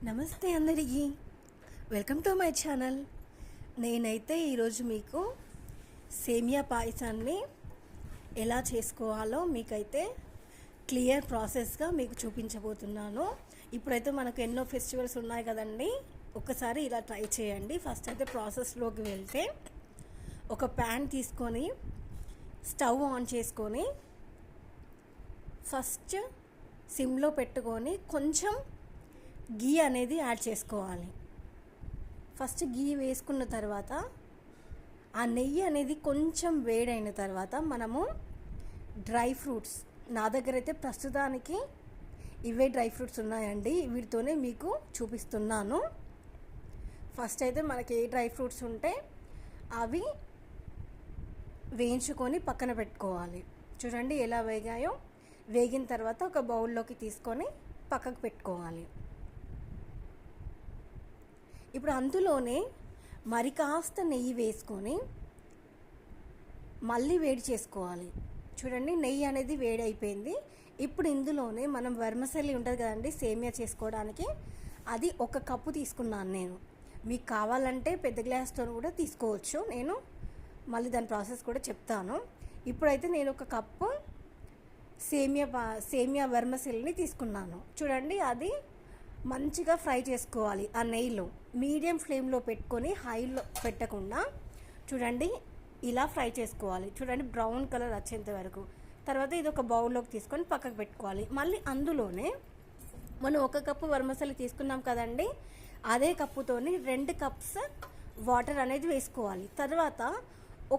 నమస్తే అందరికీ, welcome to my channel. నేనైతే ఈరోజు మీకు సేమియా పాయసాన్ని ఎలా చేసుకోవాలో మీకైతే క్లియర్ ప్రాసెస్గా మీకు చూపించబోతున్నాను. ఇప్పుడైతే మనకు ఎన్నో ఫెస్టివల్స్ ఉన్నాయి కదండి, ఒక్కసారి ఇలా ట్రై చేయండి. ఫస్ట్ అయితే ప్రాసెస్లోకి వెళ్తే ఒక ప్యాన్ తీసుకొని స్టవ్ ఆన్ చేసుకొని ఫస్ట్ సిమ్లో పెట్టుకొని కొంచెం గీ అనేది యాడ్ చేసుకోవాలి. ఫస్ట్ గీ వేసుకున్న తర్వాత ఆ నెయ్యి అనేది కొంచెం వేడైన తర్వాత మనము డ్రై ఫ్రూట్స్, నా దగ్గర అయితే ప్రస్తుతానికి ఇవే డ్రై ఫ్రూట్స్ ఉన్నాయండి, వీటితోనే మీకు చూపిస్తున్నాను. ఫస్ట్ అయితే మనకి ఏ డ్రై ఫ్రూట్స్ ఉంటే అవి వేయించుకొని పక్కన పెట్టుకోవాలి. చూడండి ఎలా వేగాయో. వేగిన తర్వాత ఒక బౌల్లోకి తీసుకొని పక్కకు పెట్టుకోవాలి. ఇప్పుడు అందులోనే మరి కాస్త నెయ్యి వేసుకొని మళ్ళీ వేడి చేసుకోవాలి. చూడండి నెయ్యి అనేది వేడి అయిపోయింది. ఇప్పుడు ఇందులోనే మనం వర్మసెల్లి ఉంటుంది కదండి సేమియా చేసుకోవడానికి, అది 1 కప్పు తీసుకున్నాను నేను. మీకు కావాలంటే పెద్ద గ్లాస్తో కూడా తీసుకోవచ్చు, నేను మళ్ళీ దాని ప్రాసెస్ కూడా చెప్తాను. ఇప్పుడైతే నేను 1 కప్పు సేమియా వర్మసెల్లిని తీసుకున్నాను. చూడండి అది మంచిగా ఫ్రై చేసుకోవాలి ఆ నెయ్యిలో. మీడియం ఫ్లేమ్లో పెట్టుకొని హైలో పెట్టకుండా చూడండి ఇలా ఫ్రై చేసుకోవాలి. చూడండి బ్రౌన్ కలర్ వచ్చేంత వరకు. తర్వాత ఇది ఒక బౌల్లోకి తీసుకొని పక్కకు పెట్టుకోవాలి. మళ్ళీ అందులోనే మనం 1 కప్పు వర్మసెల్లి తీసుకున్నాం కదండి, అదే కప్పుతోని 2 కప్స్ వాటర్ అనేది వేసుకోవాలి. తర్వాత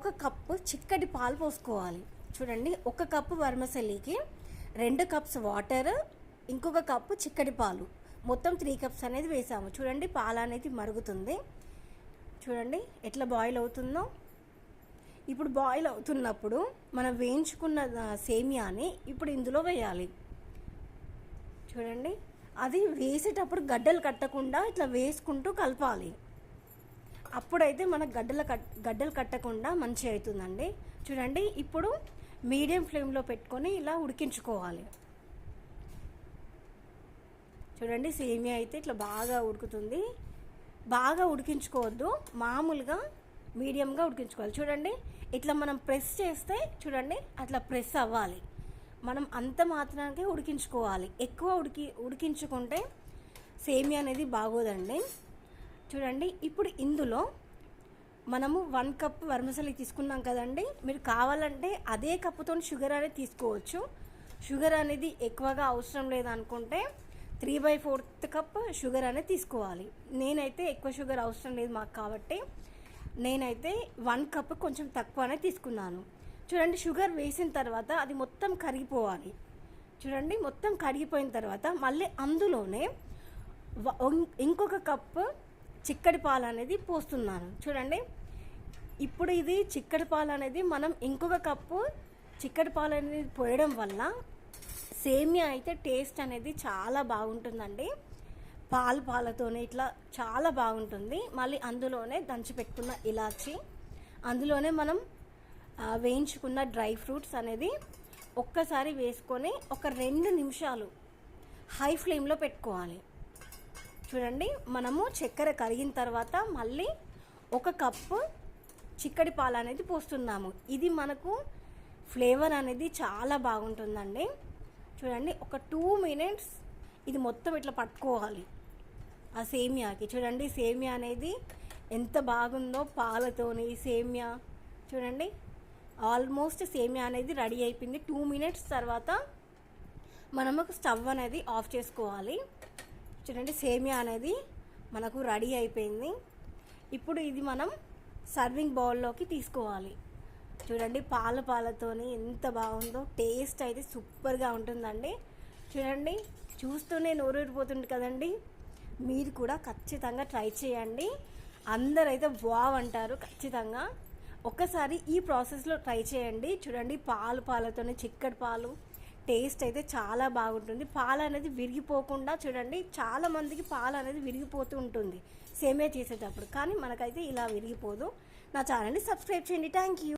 1 కప్పు చిక్కటి పాలు పోసుకోవాలి. చూడండి 1 కప్పు వర్మసెల్లికి 2 కప్స్ వాటర్, ఇంకొక కప్పు చిక్కటి పాలు, మొత్తం 3 కప్స్ అనేది వేసాము. చూడండి పాలు అనేది మరుగుతుంది. చూడండి ఎట్లా బాయిల్ అవుతుందో. ఇప్పుడు బాయిల్ అవుతున్నప్పుడు మనం వేయించుకున్న సేమియాని ఇప్పుడు ఇందులో వేయాలి. చూడండి అది వేసేటప్పుడు గడ్డలు కట్టకుండా ఇట్లా వేసుకుంటూ కలపాలి. అప్పుడైతే మనకు గడ్డలు కట్టకుండా మంచిగా అవుతుందండి. చూడండి ఇప్పుడు మీడియం ఫ్లేమ్లో పెట్టుకొని ఇలా ఉడికించుకోవాలి. చూడండి సేమియా అయితే ఇట్లా బాగా ఉడుకుతుంది. బాగా ఉడికించుకోవద్దు, మామూలుగా మీడియంగా ఉడికించుకోవాలి. చూడండి ఇట్లా మనం ప్రెస్ చేస్తే చూడండి అట్లా ప్రెస్ అవ్వాలి. మనం అంత మాత్రానికి ఉడికించుకోవాలి. ఎక్కువ ఉడికించుకుంటే సేమియా అనేది బాగోదండి. చూడండి ఇప్పుడు ఇందులో మనము 1 కప్ వర్మసెల్లి తీసుకున్నాం కదండి, మీరు కావాలంటే అదే కప్పుతో షుగర్ అనేది తీసుకోవచ్చు. షుగర్ అనేది ఎక్కువగా అవసరం లేదనుకుంటే 3/4 కప్ షుగర్ అనేది తీసుకోవాలి. నేనైతే ఎక్కువ షుగర్ అవసరం లేదు మాకు, కాబట్టి నేనైతే 1 కప్ కొంచెం తక్కువనే తీసుకున్నాను. చూడండి షుగర్ వేసిన తర్వాత అది మొత్తం కరిగిపోవాలి. చూడండి మొత్తం కరిగిపోయిన తర్వాత మళ్ళీ అందులోనే ఇంకొక కప్పు చిక్కటి పాలు అనేది పోస్తున్నాను. చూడండి ఇప్పుడు ఇది చిక్కటి పాలు అనేది మనం ఇంకొక కప్పు చిక్కటి పాలు అనేది పోయడం వల్ల సేమియా అయితే టేస్ట్ అనేది చాలా బాగుంటుందండి. పాలతోనే ఇట్లా చాలా బాగుంటుంది. మళ్ళీ అందులోనే దంచి పెట్టుకున్న ఇలాచి, అందులోనే మనం వేయించుకున్న డ్రై ఫ్రూట్స్ అనేది ఒక్కసారి వేసుకొని ఒక 2 నిమిషాలు హై ఫ్లేమ్లో పెట్టుకోవాలి. చూడండి మనము చక్కెర కరిగిన తర్వాత మళ్ళీ 1 కప్పు చిక్కటి పాలు అనేది పోస్తున్నాము. ఇది మనకు ఫ్లేవర్ అనేది చాలా బాగుంటుందండి. చూడండి ఒక 2 మినిట్స్ ఇది మొత్తం ఇట్లా పట్టుకోవాలి ఆ సేమియాకి. చూడండి సేమియా అనేది ఎంత బాగుందో పాలతోని సేమియా. చూడండి ఆల్మోస్ట్ సేమియా అనేది రెడీ అయిపోయింది. 2 మినిట్స్ తర్వాత మనము స్టవ్ అనేది ఆఫ్ చేసుకోవాలి. చూడండి సేమియా అనేది మనకు రెడీ అయిపోయింది. ఇప్పుడు ఇది మనం సర్వింగ్ బౌల్లోకి తీసుకోవాలి. చూడండి పాలతోని ఎంత బాగుందో, టేస్ట్ అయితే సూపర్గా ఉంటుందండి. చూడండి చూస్తూనే నోరూరిపోతుంది కదండి. మీరు కూడా ఖచ్చితంగా ట్రై చేయండి. అందరైతే వావ్ అంటారు ఖచ్చితంగా. ఒక్కసారి ఈ ప్రాసెస్లో ట్రై చేయండి. చూడండి పాలతోనే చిక్కటి పాలు, టేస్ట్ అయితే చాలా బాగుంటుంది. పాలు అనేది విరిగిపోకుండా, చూడండి చాలామందికి పాలు అనేది విరిగిపోతూ ఉంటుంది సేమియా చేసేటప్పుడు, కానీ మనకైతే ఇలా విరిగిపోదు. నా ఛానల్ని సబ్స్క్రైబ్ చేయండి. Thank you.